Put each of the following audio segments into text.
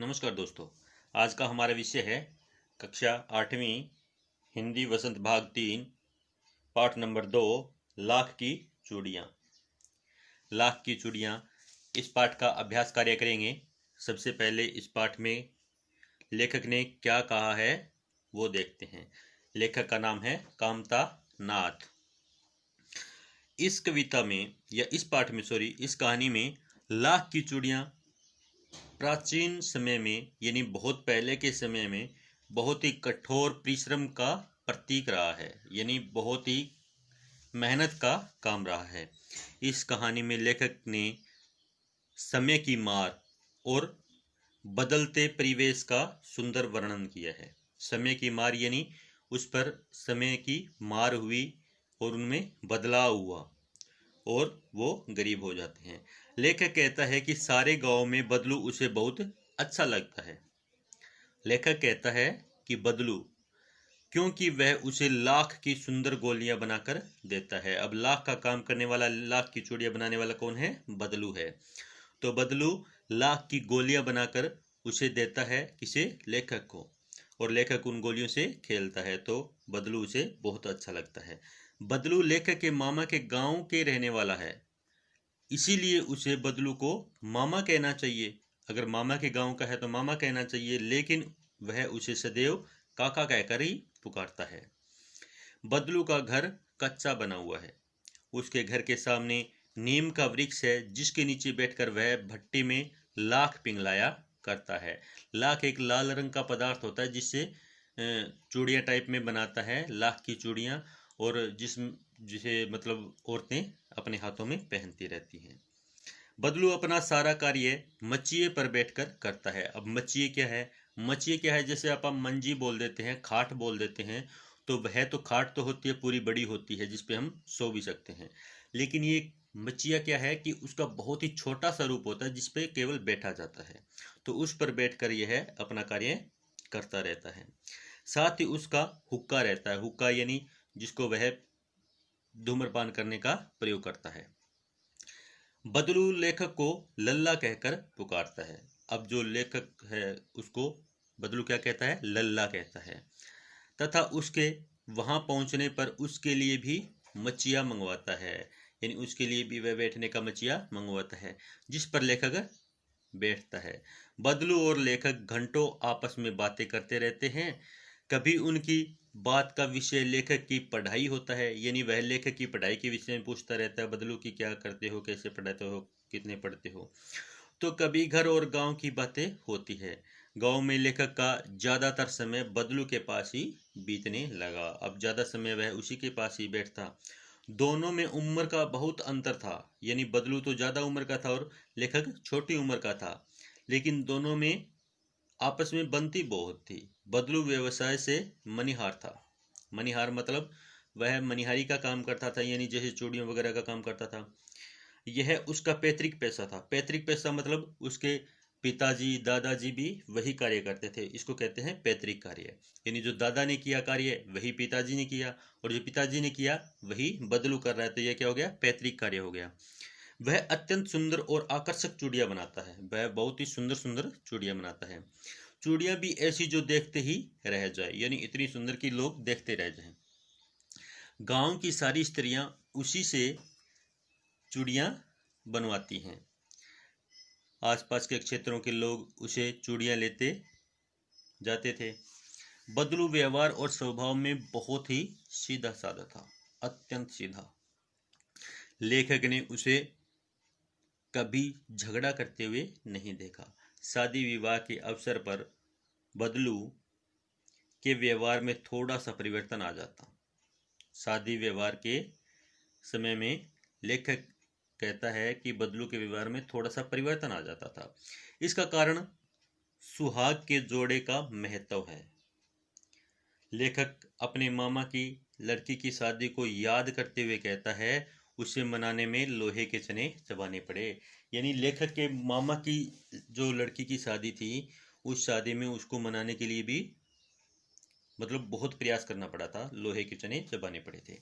नमस्कार दोस्तों। आज का हमारा विषय है कक्षा 8वीं हिंदी वसंत भाग 3 पाठ नंबर 2 लाख की चूड़ियाँ। लाख की चूड़ियाँ इस पाठ का अभ्यास कार्य करेंगे। सबसे पहले इस पाठ में लेखक ने क्या कहा है वो देखते हैं। लेखक का नाम है कामता नाथ। इस कविता में या इस पाठ में इस कहानी में लाख की चूड़ियाँ प्राचीन समय में यानी बहुत पहले के समय में बहुत ही कठोर परिश्रम का प्रतीक रहा है, यानी बहुत ही मेहनत का काम रहा है। इस कहानी में लेखक ने समय की मार और बदलते परिवेश का सुंदर वर्णन किया है। समय की मार यानी उस पर समय की मार हुई और उनमें बदलाव हुआ और वो गरीब हो जाते हैं। लेखक कहता है कि सारे गांव में बदलू उसे बहुत अच्छा लगता है। लेखक कहता है कि बदलू क्योंकि वह उसे लाख की सुंदर गोलियां बनाकर देता है। अब लाख का काम करने वाला, लाख की चूड़ियां बनाने वाला कौन है? बदलू है। तो बदलू लाख की गोलियां बनाकर उसे देता है, किसे? लेखक को। और लेखक उन गोलियों से खेलता है तो बदलू उसे बहुत अच्छा लगता है। बदलू लेखक के मामा के गांव के रहने वाला है, इसीलिए उसे बदलू को मामा कहना चाहिए। अगर मामा के गांव का है तो मामा कहना चाहिए, लेकिन वह उसे सदैव काका कहकर ही पुकारता है। बदलू का घर कच्चा बना हुआ है। उसके घर के सामने नीम का वृक्ष है, जिसके नीचे बैठकर वह भट्टी में लाख पिघलाया करता है। लाख एक लाल रंग का पदार्थ होता है जिससे चूड़ियाँ टाइप में बनाता है, लाख की चूड़ियाँ, और जिसे मतलब औरतें अपने हाथों में पहनती रहती हैं। बदलू अपना सारा कार्य मचिए पर बैठकर करता है। अब मचिए क्या है? मचिए क्या है? जैसे आप मंजी बोल देते हैं, खाट बोल देते हैं, तो वह तो खाट तो होती है, पूरी बड़ी होती है जिसपे हम सो भी सकते हैं। लेकिन ये मचिया क्या है कि उसका बहुत ही छोटा सा रूप होता है जिसपे केवल बैठा जाता है। तो उस पर बैठकर यह अपना कार्य करता रहता है। साथ ही उसका हुक्का रहता है। हुक्का यानी जिसको वह धूम्रपान करने का प्रयोग करता है। बदलू लेखक को लल्ला कहकर पुकारता है। अब जो लेखक है उसको बदलू क्या कहता है? लल्ला कहता है। तथा उसके वहां पहुंचने पर उसके लिए भी मचिया मंगवाता है, यानी उसके लिए भी वह बैठने का मचिया मंगवाता है जिस पर लेखक बैठता है। बदलू और लेखक घंटों आपस में बातें करते रहते हैं। कभी उनकी बात का विषय लेखक की पढ़ाई होता है, यानी वह लेखक की पढ़ाई के विषय में पूछता रहता है, बदलू की क्या करते हो, कैसे पढ़ाते हो, कितने पढ़ते हो। तो कभी घर और गांव की बातें होती है। गांव में लेखक का ज़्यादातर समय बदलू के पास ही बीतने लगा। अब ज़्यादा समय वह उसी के पास ही बैठता। दोनों में उम्र का बहुत अंतर था, यानी बदलू तो ज़्यादा उम्र का था और लेखक छोटी उम्र का था, लेकिन दोनों में आपस में बनती बहुत थी। बदलू व्यवसाय से मनिहार था। मनिहार मतलब वह मनिहारी का काम करता था, यानी जैसे चूड़ियों वगैरह का काम करता था। यह उसका पैतृक पैसा था। पैतृक पैसा मतलब उसके पिताजी दादाजी भी वही कार्य करते थे। इसको कहते हैं पैतृक कार्य, यानी जो दादा ने किया कार्य वही पिताजी ने किया, और जो पिताजी ने किया वही बदलू कर रहा है, तो यह क्या हो गया? पैतृक कार्य हो गया। वह अत्यंत सुंदर और आकर्षक चूड़ियाँ बनाता है। वह बहुत ही सुंदर सुंदर चूड़ियाँ बनाता है। चूड़ियाँ भी ऐसी जो देखते ही रह जाए, यानी इतनी सुंदर कि लोग देखते रह जाएं। गांव की सारी स्त्रियां उसी से चूड़ियाँ बनवाती हैं। आसपास के क्षेत्रों के लोग उसे चूड़ियाँ लेते जाते थे। बदलू व्यवहार और स्वभाव में बहुत ही सीधा साधा था, अत्यंत सीधा। लेखक ने उसे कभी झगड़ा करते हुए नहीं देखा। शादी विवाह के अवसर पर बदलू के व्यवहार में थोड़ा सा परिवर्तन आ जाता। शादी व्यवहार के समय में लेखक कहता है कि बदलू के व्यवहार में थोड़ा सा परिवर्तन आ जाता था। इसका कारण सुहाग के जोड़े का महत्व है। लेखक अपने मामा की लड़की की शादी को याद करते हुए कहता है, उसे मनाने में लोहे के चने चबाने पड़े। यानी लेखक के मामा की जो लड़की की शादी थी, उस शादी में उसको मनाने के लिए भी मतलब बहुत प्रयास करना पड़ा था, लोहे के चने चबाने पड़े थे।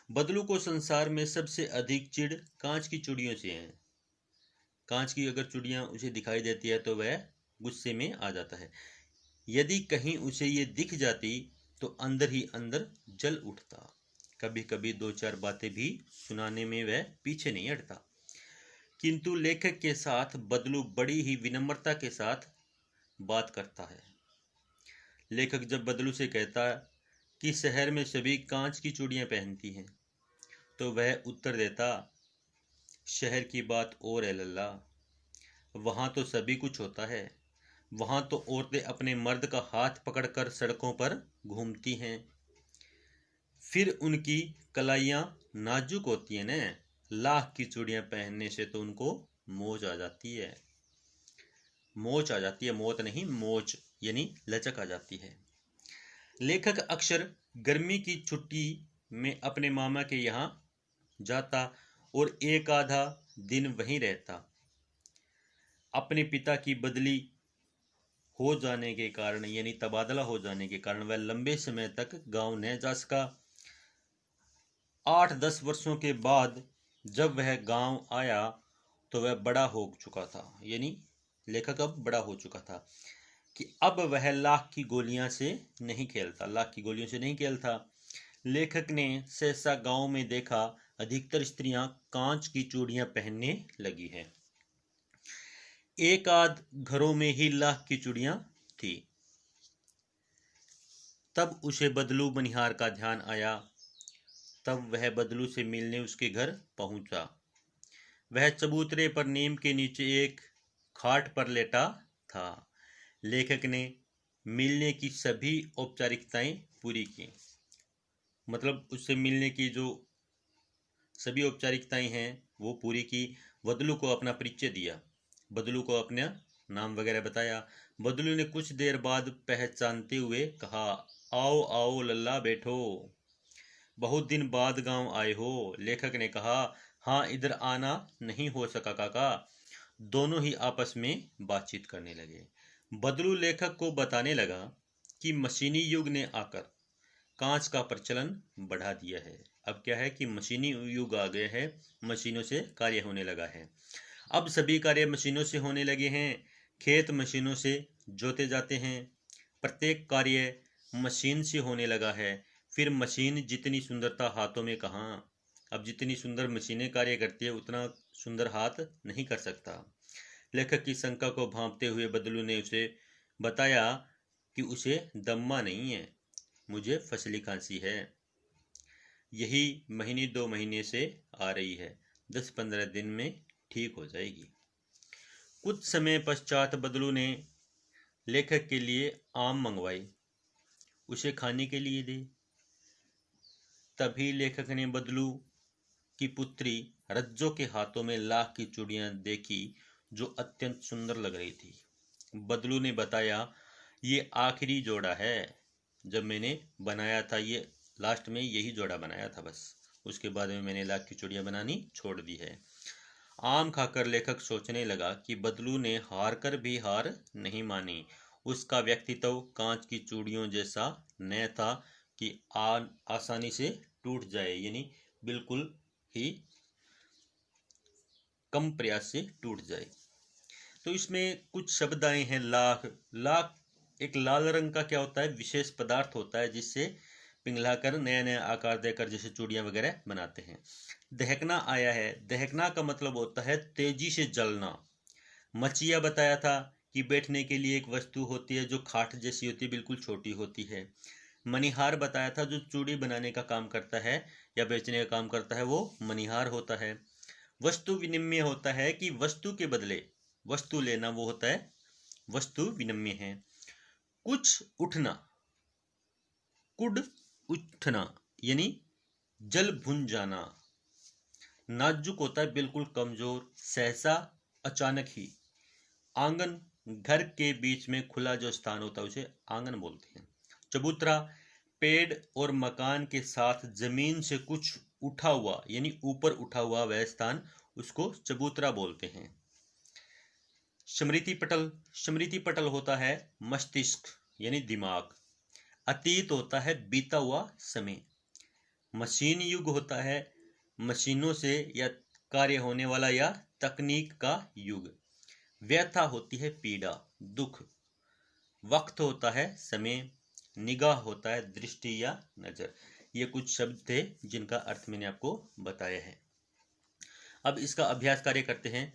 बदलू को संसार में सबसे अधिक चिढ़ कांच की चूड़ियों से है। कांच की अगर चूड़ियाँ उसे दिखाई देती है तो वह गुस्से में आ जाता है। यदि कहीं उसे ये दिख जाती तो अंदर ही अंदर जल उठता। कभी कभी दो चार बातें भी सुनाने में वह पीछे नहीं हटता। किंतु लेखक के साथ बदलू बड़ी ही विनम्रता के साथ बात करता है। लेखक जब बदलू से कहता कि शहर में सभी कांच की चूड़ियां पहनती हैं, तो वह उत्तर देता, शहर की बात और है लल्ला, वहां तो सभी कुछ होता है। वहां तो औरतें अपने मर्द का हाथ पकड़कर सड़कों पर घूमती हैं। फिर उनकी कलाइयां नाजुक होती हैं न, लाख की चूड़ियां पहनने से तो उनको मोच आ जाती है। मोच आ जाती है, मौत नहीं, मोच यानी लचक आ जाती है। लेखक अक्सर गर्मी की छुट्टी में अपने मामा के यहाँ जाता और एक आधा दिन वहीं रहता। अपने पिता की बदली हो जाने के कारण यानी तबादला हो जाने के कारण वह लंबे समय तक गांव न जा सका। 8-10 वर्षों के बाद जब वह गांव आया तो वह बड़ा हो चुका था, यानी लेखक अब बड़ा हो चुका था कि अब वह लाख की गोलियों से नहीं खेलता। लेखक ने सहसा गांव में देखा, अधिकतर स्त्रियां कांच की चूड़ियां पहनने लगी हैं। एक आध घरों में ही लाख की चूड़ियां थी। तब उसे बदलू मनिहार का ध्यान आया। तब वह बदलू से मिलने उसके घर पहुंचा। वह चबूतरे पर नीम के नीचे एक खाट पर लेटा था। लेखक ने मिलने की सभी औपचारिकताएं पूरी की, मतलब उससे मिलने की जो सभी औपचारिकताएं हैं वो पूरी की। बदलू को अपना परिचय दिया, बदलू को अपना नाम वगैरह बताया। बदलू ने कुछ देर बाद पहचानते हुए कहा, आओ आओ लल्ला बैठो, बहुत दिन बाद गांव आए हो। लेखक ने कहा, हाँ इधर आना नहीं हो सका काका। दोनों ही आपस में बातचीत करने लगे। बदलू लेखक को बताने लगा कि मशीनी युग ने आकर कांच का प्रचलन बढ़ा दिया है। अब क्या है कि मशीनी युग आ गया है, मशीनों से कार्य होने लगा है। अब सभी कार्य मशीनों से होने लगे हैं। खेत मशीनों से जोते जाते हैं। प्रत्येक कार्य मशीन से होने लगा है। फिर मशीन जितनी सुंदरता हाथों में कहाँ। अब जितनी सुंदर मशीनें कार्य करती है उतना सुंदर हाथ नहीं कर सकता। लेखक की शंका को भांपते हुए बदलू ने उसे बताया कि उसे दम्मा नहीं है, मुझे फसली खांसी है। यही महीने 2 महीने से आ रही है, 10-15 दिन में ठीक हो जाएगी। कुछ समय पश्चात बदलू ने लेखक के लिए आम मंगवाई, उसे खाने के लिए दी। तभी लेखक ने बदलू की पुत्री रज्जो के हाथों में लाख की चूड़ियां देखी जो अत्यंत सुंदर लग रही थी। बदलू ने बताया, ये आखिरी जोड़ा है, जब मैंने बनाया था ये लास्ट में यही जोड़ा बनाया था, बस उसके बाद में मैंने लाख की चूड़ियां बनानी छोड़ दी है। आम खाकर लेखक सोचने लगा कि बदलू ने हार कर भी हार नहीं मानी। उसका व्यक्तित्व कांच की चूड़ियों जैसा न था कि आसानी से टूट जाए, यानी बिल्कुल ही कम प्रयास से टूट जाए। तो इसमें कुछ शब्द आए हैं, लाख। लाख एक लाल रंग का क्या होता है, विशेष पदार्थ होता है जिससे पिघलाकर नया नया आकार देकर जैसे चूड़ियां वगैरह बनाते हैं। दहकना आया है। दहकना का मतलब होता है तेजी से जलना। मचिया बताया था कि बैठने के लिए एक वस्तु होती है जो खाट जैसी होती है, बिल्कुल छोटी होती है। मनिहार बताया था जो चूड़ी बनाने का काम करता है या बेचने का काम करता है, वो मनिहार होता है। वस्तु विनिमय होता है कि वस्तु के बदले वस्तु लेना, वो होता है वस्तु विनिमय है। कुछ उठना, कुड उठना यानी जल भुन जाना। नाजुक होता है, बिल्कुल कमजोर, सहसा, अचानक ही। आंगन, घर के बीच में खुला जो स्थान होता है उसे आंगन बोलते हैं। चबूतरा, पेड़ और मकान के साथ जमीन से कुछ उठा हुआ यानी ऊपर उठा हुआ वह स्थान, उसको चबूतरा बोलते हैं। स्मृति पटल, स्मृति पटल होता है मस्तिष्क यानी दिमाग। अतीत होता है बीता हुआ समय। मशीन युग होता है मशीनों से या कार्य होने वाला या तकनीक का युग। व्यथा होती है पीड़ा, दुख। वक्त होता है समय, निगाह होता है दृष्टि या नजर। ये कुछ शब्द थे जिनका अर्थ मैंने आपको बताया है। अब इसका अभ्यास कार्य करते हैं।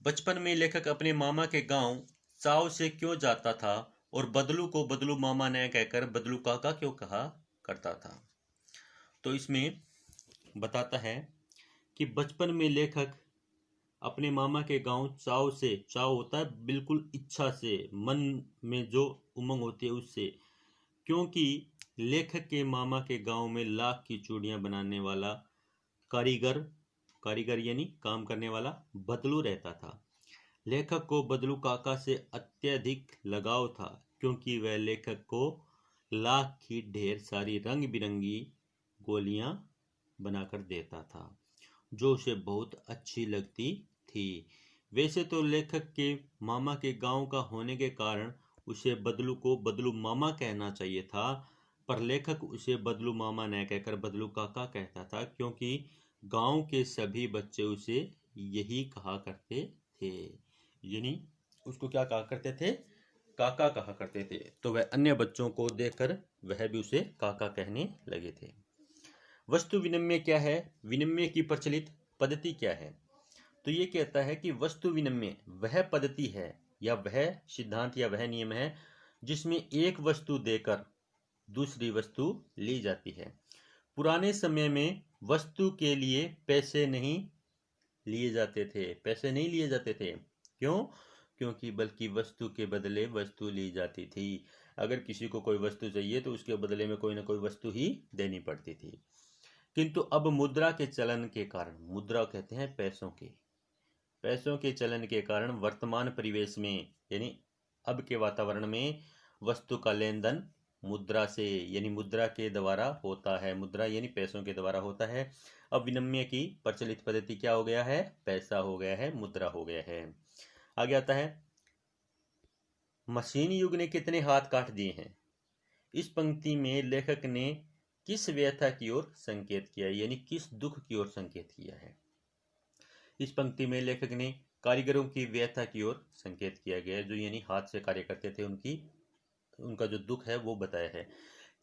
बचपन में लेखक अपने मामा के गांव चाव से क्यों जाता था और बदलू को बदलू मामा ने कहकर बदलू काका क्यों कहा करता था। तो इसमें बताता है कि बचपन में लेखक अपने मामा के गांव चाव से, चाव होता है बिल्कुल इच्छा से, मन में जो उमंग होती है उससे, क्योंकि लेखक के मामा के गांव में लाख की चूड़ियां बनाने वाला कारीगर, कारीगर यानी काम करने वाला बदलू रहता था। लेखक को बदलू काका से अत्यधिक लगाव था, क्योंकि वह लेखक को लाख की ढेर सारी रंग बिरंगी गोलियां बनाकर देता था, जो उसे बहुत अच्छी लगती थी। वैसे तो लेखक के मामा के गांव का होने के कारण उसे बदलू को बदलू मामा कहना चाहिए था, पर लेखक उसे बदलू मामा न कहकर बदलू काका कहता था, क्योंकि गांव के सभी बच्चे उसे यही कहा करते थे। यानी उसको क्या कहा करते थे? काका कहा करते थे। तो वह अन्य बच्चों को देखकर वह भी उसे काका कहने लगे थे। वस्तु विनिमय क्या है? विनिमय की प्रचलित पद्धति क्या है? तो ये कहता है कि वस्तु विनिमय वह पद्धति है या वह सिद्धांत या वह नियम है जिसमें एक वस्तु देकर दूसरी वस्तु ली जाती है। पुराने समय में वस्तु के लिए पैसे नहीं लिए जाते थे, पैसे नहीं लिए जाते थे। क्यों? क्योंकि बल्कि वस्तु के बदले वस्तु ली जाती थी। अगर किसी को कोई वस्तु चाहिए तो उसके बदले में कोई ना कोई वस्तु ही देनी पड़ती थी। किंतु अब मुद्रा के चलन के कारण, मुद्रा कहते हैं पैसों के, पैसों के चलन के कारण वर्तमान परिवेश में यानी अब के वातावरण में वस्तु का लेन देन मुद्रा से यानी मुद्रा के द्वारा होता है। मुद्रा यानी पैसों के द्वारा होता है। अब विनिमय की प्रचलित पद्धति क्या हो गया है? पैसा हो गया है, मुद्रा हो गया है। आगे आता है, मशीन युग ने कितने हाथ काट दिए हैं। इस पंक्ति में लेखक ने किस व्यथा की ओर संकेत किया, यानी किस दुख की ओर संकेत किया है। इस पंक्ति में लेखक ने कारीगरों की व्यथा की ओर संकेत किया गया है, जो यानी हाथ से कार्य करते थे, उनका जो दुख है वो बताया है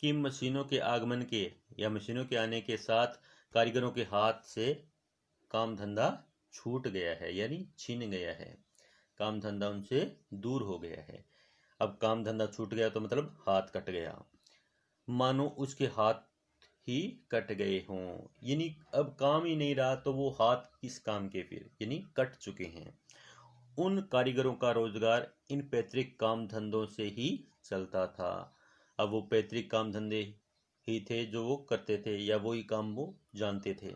कि मशीनों के आगमन के या मशीनों के आने के साथ कारीगरों के हाथ से काम धंधा छूट गया है, यानी छीन गया है। काम धंधा उनसे दूर हो गया है। अब काम धंधा छूट गया तो मतलब हाथ कट गया, मानो उसके हाथ ही कट गए हों, यानी अब काम ही नहीं रहा तो वो हाथ किस काम के फिर, यानी कट चुके हैं। उन कारीगरों का रोजगार इन पैतृक काम धंधों से ही चलता था। अब वो पैतृक काम धंधे ही थे जो वो करते थे या वही काम वो जानते थे।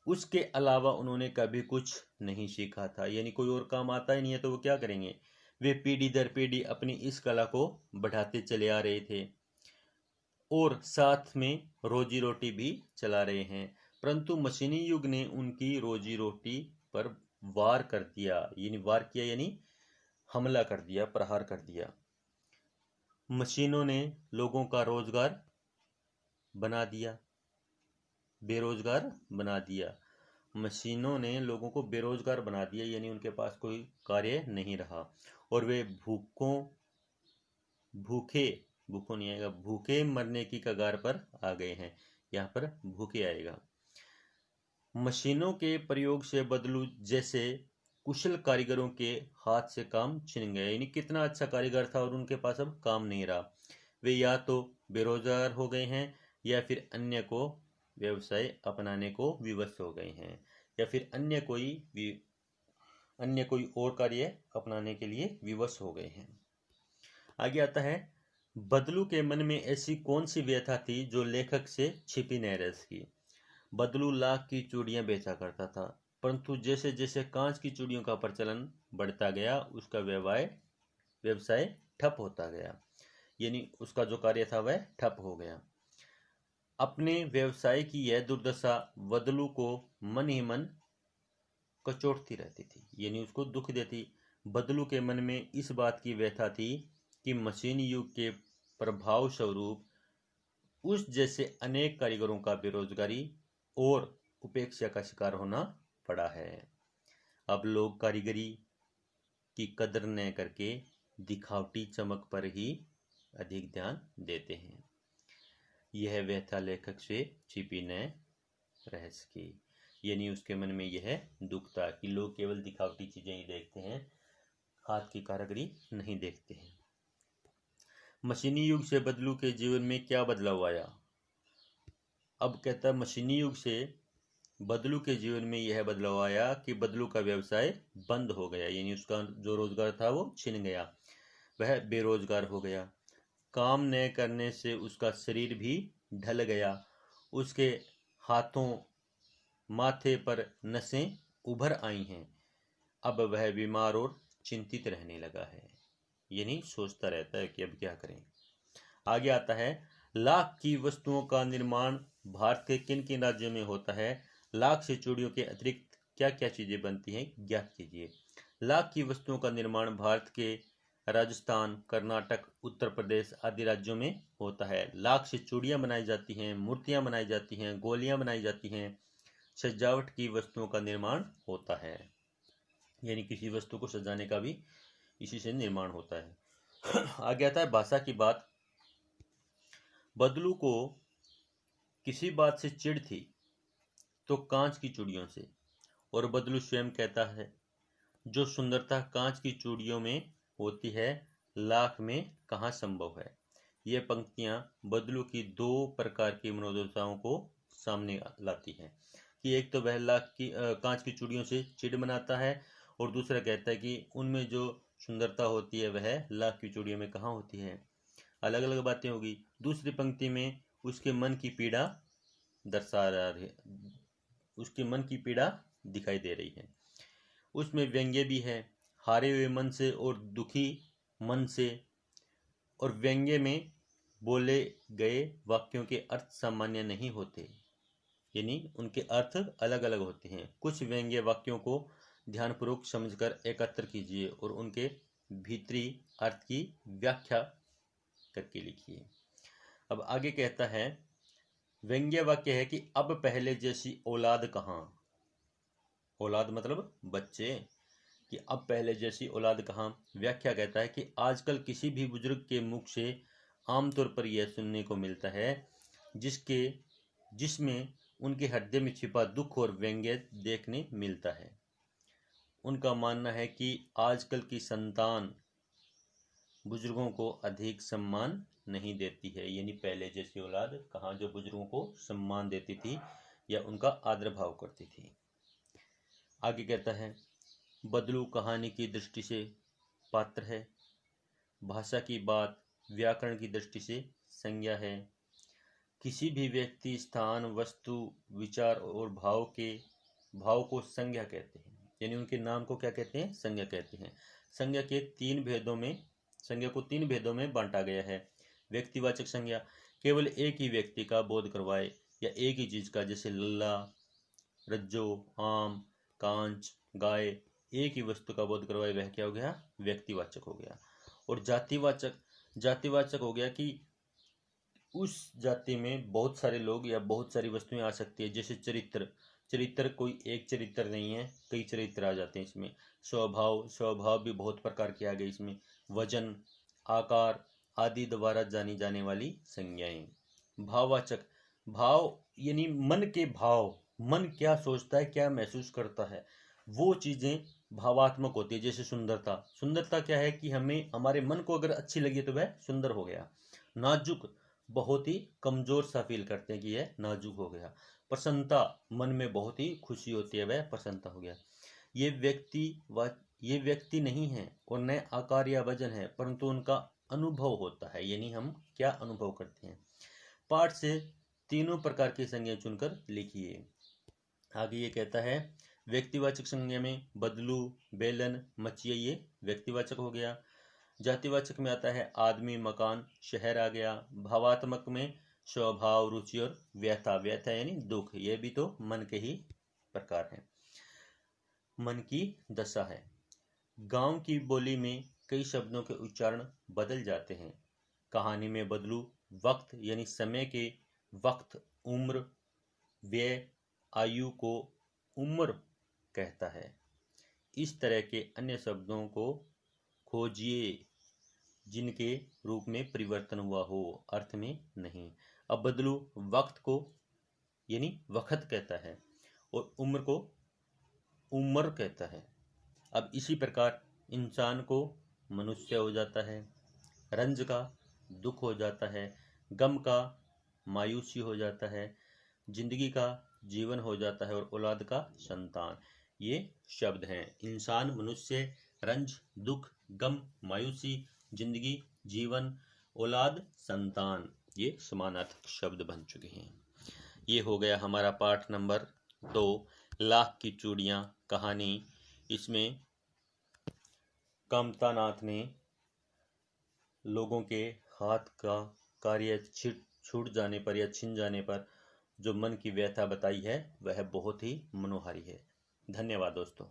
उसके अलावा उन्होंने कभी कुछ नहीं सीखा था, यानी कोई और काम आता ही नहीं है तो वो क्या करेंगे। वे पीढ़ी दर पीढ़ी अपनी इस कला को बढ़ाते चले आ रहे थे और साथ में रोजी रोटी भी चला रहे हैं, परंतु मशीनी युग ने उनकी रोजी रोटी पर वार कर दिया, यानी वार किया यानी हमला कर दिया, प्रहार कर दिया। मशीनों ने लोगों का रोजगार बना दिया, बेरोजगार बना दिया। मशीनों ने लोगों को बेरोजगार बना दिया, यानी उनके पास कोई कार्य नहीं रहा और वे भूखों नहीं आएगा, भूखे मरने की कगार पर आ गए हैं। यहाँ पर भूखे आएगा। मशीनों के प्रयोग से बदलू जैसे कुशल कारीगरों के हाथ से काम छिन गया, यानी कितना अच्छा कारीगर था और उनके पास अब काम नहीं रहा। वे या तो बेरोजगार हो गए हैं या फिर अन्य को व्यवसाय अपनाने को विवश हो गए हैं, या फिर अन्य कोई और कार्य अपनाने के लिए विवश हो गए हैं। आगे आता है, बदलू के मन में ऐसी कौन सी व्यथा थी जो लेखक से छिपी न रह सकी। बदलू लाख की चूड़ियां बेचा करता था, परंतु जैसे जैसे कांच की चूड़ियों का प्रचलन बढ़ता गया उसका व्यवसाय ठप होता गया, यानी उसका जो कार्य था वह ठप हो गया। अपने व्यवसाय की यह दुर्दशा बदलू को मन ही मन कचोटती रहती थी, यानी उसको दुख देती। बदलू के मन में इस बात की व्यथा थी कि मशीन युग के प्रभाव स्वरूप उस जैसे अनेक कारीगरों का बेरोजगारी और उपेक्षा का शिकार होना पड़ा है। अब लोग कारीगरी की कदर न करके दिखावटी चमक पर ही अधिक ध्यान देते हैं। यह व्यथा लेखक से छिपी न रह सके, यानी उसके मन में यह दुख था कि लोग केवल दिखावटी चीजें ही देखते हैं, हाथ की कारीगरी नहीं देखते हैं। मशीनी युग से बदलू के जीवन में क्या बदलाव आया? अब कहता है मशीनी युग से बदलू के जीवन में यह बदलाव आया कि बदलू का व्यवसाय बंद हो गया, यानी उसका जो रोजगार था वो छिन गया, वह बेरोजगार हो गया। काम न करने से उसका शरीर भी ढल गया, उसके हाथों माथे पर नसें उभर आई हैं। अब वह बीमार और चिंतित रहने लगा है, यानी सोचता रहता है कि अब क्या करें। आगे आता है, लाख की वस्तुओं का निर्माण भारत के किन किन राज्यों में होता है? लाख से चूड़ियों के अतिरिक्त क्या क्या चीजें बनती हैं, ज्ञात कीजिए। लाख की वस्तुओं का निर्माण भारत के राजस्थान, कर्नाटक, उत्तर प्रदेश आदि राज्यों में होता है। लाख से चूड़ियां बनाई जाती हैं, मूर्तियां बनाई जाती हैं, गोलियां बनाई जाती हैं, सजावट की वस्तुओं का निर्माण होता है, यानी किसी वस्तु को सजाने का भी इसी से निर्माण होता है। आगे आता है भाषा की बात। बदलू को किसी बात से चिढ़ थी तो कांच की चूड़ियों से, और बदलू स्वयं कहता है, जो सुंदरता कांच की चूड़ियों में होती है लाख में कहाँ संभव है। ये पंक्तियां बदलू की दो प्रकार की मनोदशाओं को सामने लाती हैं कि एक तो वह लाख की कांच की चूड़ियों से चिढ़ मनाता है, और दूसरा कहता है कि उनमें जो सुंदरता होती है वह लाख की चूड़ियों में कहाँ होती है। अलग अलग बातें होगी। दूसरी पंक्ति में उसके मन की पीड़ा दर्शा रहा है, उसके मन की पीड़ा दिखाई दे रही है। उसमें व्यंग्य भी है, हारे हुए मन से और दुखी मन से, और व्यंग्य में बोले गए वाक्यों के अर्थ सामान्य नहीं होते, यानी उनके अर्थ अलग अलग होते हैं। कुछ व्यंग्य वाक्यों को ध्यानपूर्वक समझकर एकत्र कीजिए और उनके भीतरी अर्थ की व्याख्या करके लिखिए। अब आगे कहता है, व्यंग्य वाक्य है कि अब पहले जैसी औलाद कहाँ। औलाद मतलब बच्चे, कि अब पहले जैसी औलाद कहाँ। व्याख्या कहता है कि आजकल किसी भी बुजुर्ग के मुख से आमतौर पर यह सुनने को मिलता है जिसमें उनके हृदय में छिपा दुख और व्यंग्य देखने मिलता है। उनका मानना है कि आजकल की संतान बुजुर्गों को अधिक सम्मान नहीं देती है, यानी पहले जैसी औलाद कहाँ जो बुजुर्गों को सम्मान देती थी या उनका आदर भाव करती थी। आगे कहता है, बदलू कहानी की दृष्टि से पात्र है, भाषा की बात व्याकरण की दृष्टि से संज्ञा है। किसी भी व्यक्ति, स्थान, वस्तु, विचार और भाव को संज्ञा कहते हैं, यानी उनके नाम को क्या कहते हैं, संज्ञा कहते हैं। संज्ञा को तीन भेदों में बांटा गया है। व्यक्तिवाचक संज्ञा केवल एक ही व्यक्ति का बोध करवाए या एक ही चीज का, जैसे लल्ला, रज्जो, आम, कांच, गाय, एक ही वस्तु का बोध करवाए, वह क्या हो गया, व्यक्तिवाचक हो गया। और जातिवाचक हो गया कि उस जाति में बहुत सारे लोग या बहुत सारी वस्तुएं आ सकती है, जैसे चरित्र कोई एक चरित्र नहीं है, कई चरित्र आ जाते हैं इसमें। स्वभाव भी बहुत प्रकार के आ गए इसमें। वजन, आकार आदि द्वारा जानी जाने वाली संज्ञाएं। भाववाचक, भाव यानी मन के भाव, मन क्या सोचता है, क्या महसूस करता है, वो चीजें भावात्मक होती है। जैसे सुंदरता क्या है कि हमें हमारे मन को अगर अच्छी लगी तो वह सुंदर हो गया। नाजुक, बहुत ही कमजोर सा फील करते हैं कि यह नाजुक हो गया। प्रसन्नता, मन में बहुत ही खुशी होती है, वह प्रसन्नता हो गया। ये व्यक्ति नहीं है और न आकार या वजन है, परंतु उनका अनुभव होता है, यानी हम क्या अनुभव करते हैं। पाठ से तीनों प्रकार की संज्ञा चुनकर लिखिए। आगे ये कहता है, व्यक्तिवाचक संज्ञा में बदलू, बेलन, मचिया, ये व्यक्तिवाचक हो गया। जातिवाचक में आता है आदमी, मकान, शहर आ गया। भावात्मक में स्वभाव, रुचि और व्यथा यानी दुख, ये भी तो मन के ही प्रकार है, मन की दशा है। गांव की बोली में कई शब्दों के उच्चारण बदल जाते हैं। कहानी में बदलू वक्त यानी समय के वक्त, उम्र, व्यय, आयु को उम्र कहता है। इस तरह के अन्य शब्दों को खोजिए जिनके रूप में परिवर्तन हुआ हो, अर्थ में नहीं। अब बदलू वक्त को यानी वक्त कहता है और उम्र को उम्र कहता है। अब इसी प्रकार इंसान को मनुष्य हो जाता है, रंज का दुख हो जाता है, गम का मायूसी हो जाता है, जिंदगी का जीवन हो जाता है और औलाद का संतान। ये शब्द हैं इंसान, मनुष्य, रंज, दुख, गम, मायूसी, जिंदगी, जीवन, औलाद, संतान। ये समानार्थक शब्द बन चुके हैं। ये हो गया हमारा पाठ नंबर 2, लाख की चूड़ियाँ कहानी। इसमें कामतानाथ ने लोगों के हाथ का कार्य छूट जाने पर या छिन जाने पर जो मन की व्यथा बताई है वह बहुत ही मनोहारी है। धन्यवाद दोस्तों।